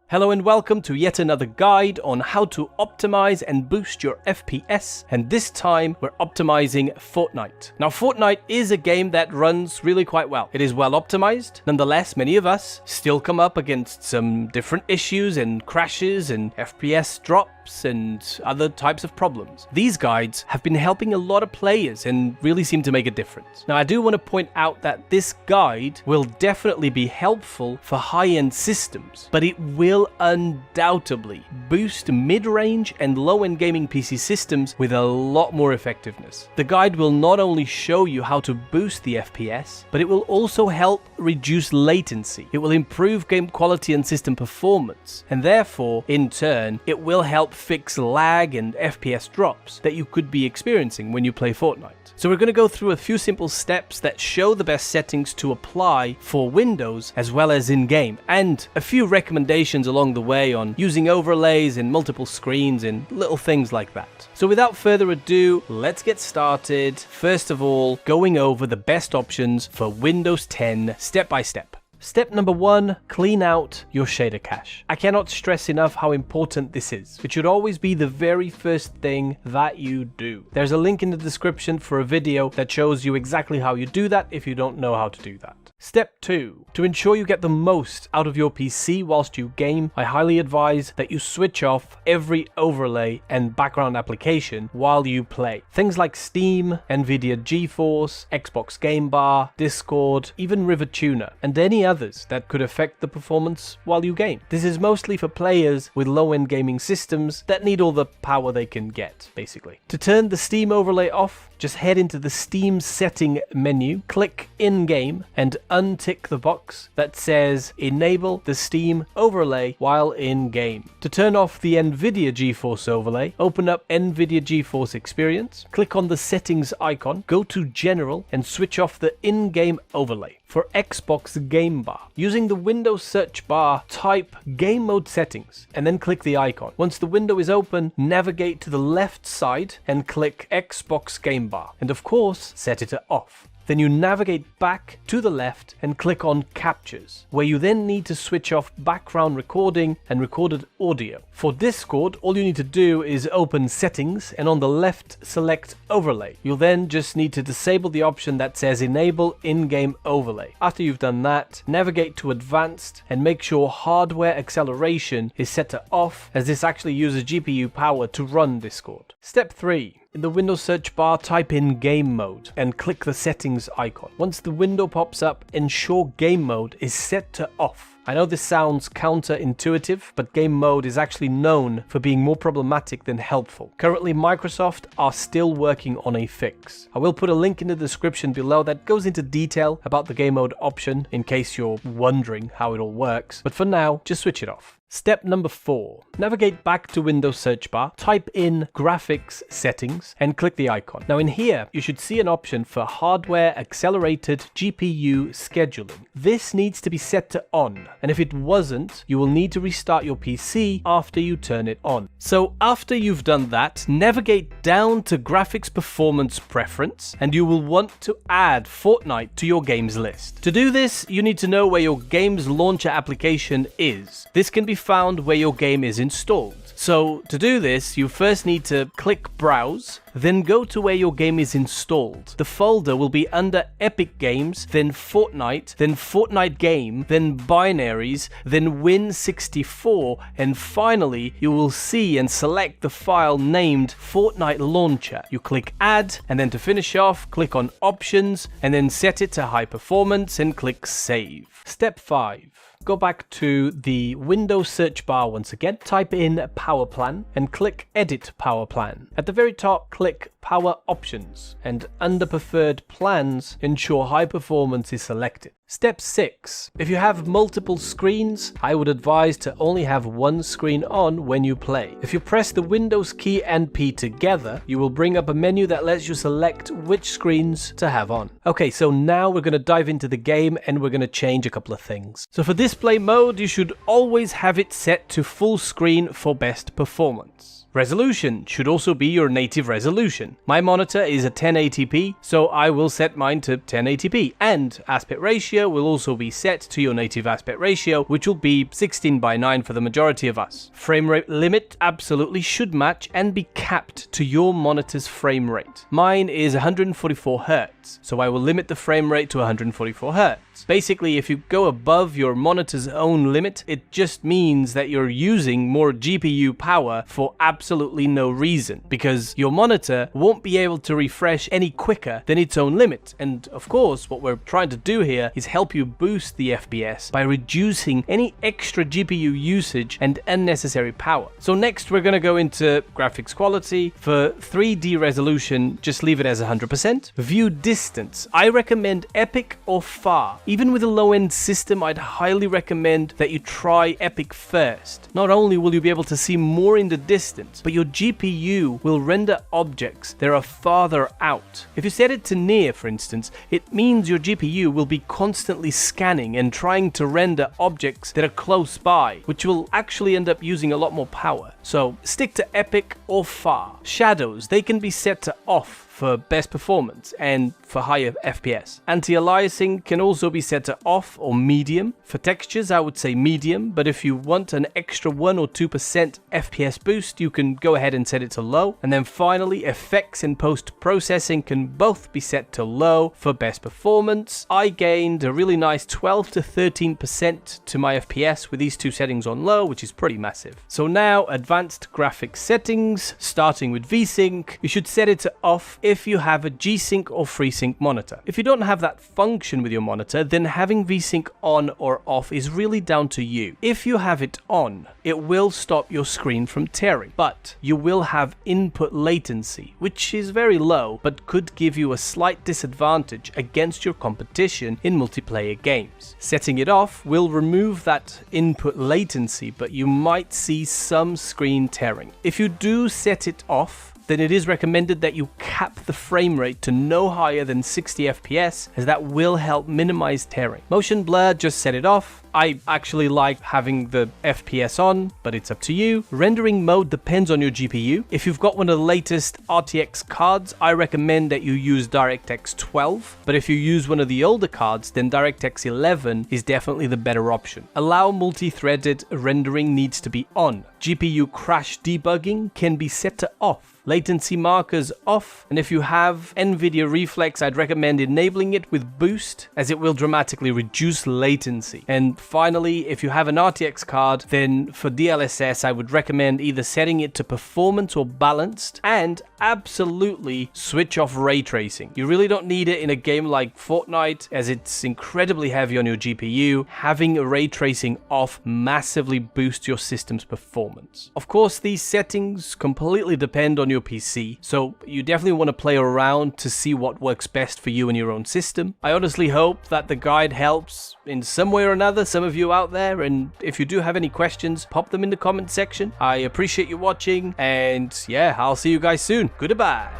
Hello and welcome to yet another guide on how to optimize and boost your FPS, and this time we're optimizing Fortnite. Now Fortnite is a game that runs really quite well. It is well optimized. Nonetheless, many of us still come up against some different issues and crashes and FPS drops and other types of problems. These guides have been helping a lot of players and really seem to make a difference. Now I do want to point out that this guide will definitely be helpful for high-end systems, but it will undoubtedly boost mid-range and low-end gaming PC systems with a lot more effectiveness. The guide will not only show you how to boost the FPS, but it will also help reduce latency. It will improve game quality and system performance, and therefore, in turn, it will help fix lag and FPS drops that you could be experiencing when you play Fortnite. So we're going to go through a few simple steps that show the best settings to apply for Windows as well as in-game, and a few recommendations along the way on using overlays and multiple screens and little things like that. So without further ado, let's get started. First of all, going over the best options for Windows 10 step by step. Step number 1, clean out your shader cache. I cannot stress enough how important this is. It should always be the very first thing that you do. There's a link in the description for a video that shows you exactly how you do that if you don't know how to do that. Step 2. To ensure you get the most out of your PC whilst you game, I highly advise that you switch off every overlay and background application while you play. Things like Steam, NVIDIA GeForce, Xbox Game Bar, Discord, even River Tuner, and any others that could affect the performance while you game. This is mostly for players with low-end gaming systems that need all the power they can get, basically. To turn the Steam overlay off, just head into the Steam setting menu, click in-game, and untick the box that says enable the Steam overlay while in-game. To turn off the NVIDIA GeForce overlay, open up NVIDIA GeForce Experience, click on the settings icon, go to General, and switch off the in-game overlay. For Xbox Game Bar, using the Windows search bar, type Game Mode Settings, and then click the icon. Once the window is open, navigate to the left side and click Xbox Game Bar, and of course, set it to off. Then you navigate back to the left and click on Captures, where you then need to switch off background recording and recorded audio. For Discord, all you need to do is open Settings and on the left select Overlay. You'll then just need to disable the option that says Enable In-Game Overlay. After you've done that, navigate to Advanced and make sure Hardware Acceleration is set to off, as this actually uses GPU power to run Discord. Step 3. In the Windows search bar, type in Game Mode and click the settings icon. Once the window pops up, ensure Game Mode is set to off. I know this sounds counterintuitive, but game mode is actually known for being more problematic than helpful. Currently, Microsoft are still working on a fix. I will put a link in the description below that goes into detail about the game mode option in case you're wondering how it all works, but for now, just switch it off. Step number 4. Navigate back to Windows search bar, type in Graphics Settings, and click the icon. Now in here, you should see an option for Hardware Accelerated GPU Scheduling. This needs to be set to on, and if it wasn't, you will need to restart your PC after you turn it on. So after you've done that, navigate down to Graphics Performance Preference, and you will want to add Fortnite to your games list. To do this, you need to know where your game's launcher application is. This can be found where your game is installed. So to do this, you first need to click Browse, then go to where your game is installed. The folder will be under Epic Games, then Fortnite Game, then Binaries, then Win64, and finally you will see and select the file named Fortnite Launcher. You click Add, and then to finish off, click on Options, and then set it to High Performance and click Save. Step 5. Go back to the Windows search bar once again, type in Power Plan and click Edit Power Plan. At the very top, click Power Options, and under Preferred Plans, ensure High Performance is selected. Step 6. If you have multiple screens, I would advise to only have one screen on when you play. If you press the Windows key and P together, you will bring up a menu that lets you select which screens to have on. Okay, so now we're going to dive into the game and we're going to change a couple of things. So for display mode, you should always have it set to full screen for best performance. Resolution should also be your native resolution. My monitor is a 1080p, so I will set mine to 1080p, and aspect ratio will also be set to your native aspect ratio, which will be 16:9 for the majority of us. Frame rate limit absolutely should match and be capped to your monitor's frame rate. Mine is 144 Hz, so I will limit the frame rate to 144 Hz. Basically, if you go above your monitor's own limit, it just means that you're using more GPU power for absolutely no reason, because your monitor won't be able to refresh any quicker than its own limit. And of course, what we're trying to do here is help you boost the FPS by reducing any extra GPU usage and unnecessary power. So next, we're going to go into graphics quality. For 3D resolution, just leave it as 100%. View distance, I recommend Epic or Far. Even with a low-end system, I'd highly recommend that you try Epic first. Not only will you be able to see more in the distance, but your GPU will render objects that are farther out. If you set it to near, for instance, it means your GPU will be constantly scanning and trying to render objects that are close by, which will actually end up using a lot more power. So stick to Epic or Far. Shadows, they can be set to off for best performance and for higher FPS. Anti-aliasing can also be set to off or medium. For textures, I would say medium, but if you want an extra 1 or 2% FPS boost, you can go ahead and set it to low. And then finally, effects and post-processing can both be set to low for best performance. I gained a really nice 12 to 13% to my FPS with these two settings on low, which is pretty massive. So now, advanced graphics settings, starting with VSync, you should set it to off if you have a G-Sync or FreeSync monitor. If you don't have that function with your monitor, then having VSync on or off is really down to you. If you have it on, it will stop your screen from tearing, but you will have input latency, which is very low, but could give you a slight disadvantage against your competition in multiplayer games. Setting it off will remove that input latency, but you might see some screen tearing. If you do set it off, then it is recommended that you cap the frame rate to no higher than 60 FPS, as that will help minimize tearing. Motion blur, just set it off. I actually like having the FPS on, but it's up to you. Rendering mode depends on your GPU. If you've got one of the latest RTX cards, I recommend that you use DirectX 12, but if you use one of the older cards, then DirectX 11 is definitely the better option. Allow multi-threaded rendering needs to be on. GPU crash debugging can be set to off. Latency markers off, and if you have NVIDIA Reflex, I'd recommend enabling it with boost, as it will dramatically reduce latency. And finally, if you have an RTX card, then for DLSS, I would recommend either setting it to performance or balanced, and absolutely switch off ray tracing. You really don't need it in a game like Fortnite, as it's incredibly heavy on your GPU. Having ray tracing off massively boosts your system's performance. Of course, these settings completely depend on your PC, so you definitely want to play around to see what works best for you and your own system. I honestly hope that the guide helps in some way or another, some of you out there, and if you do have any questions, pop them in the comment section. I appreciate you watching, and yeah, I'll see you guys soon. Goodbye.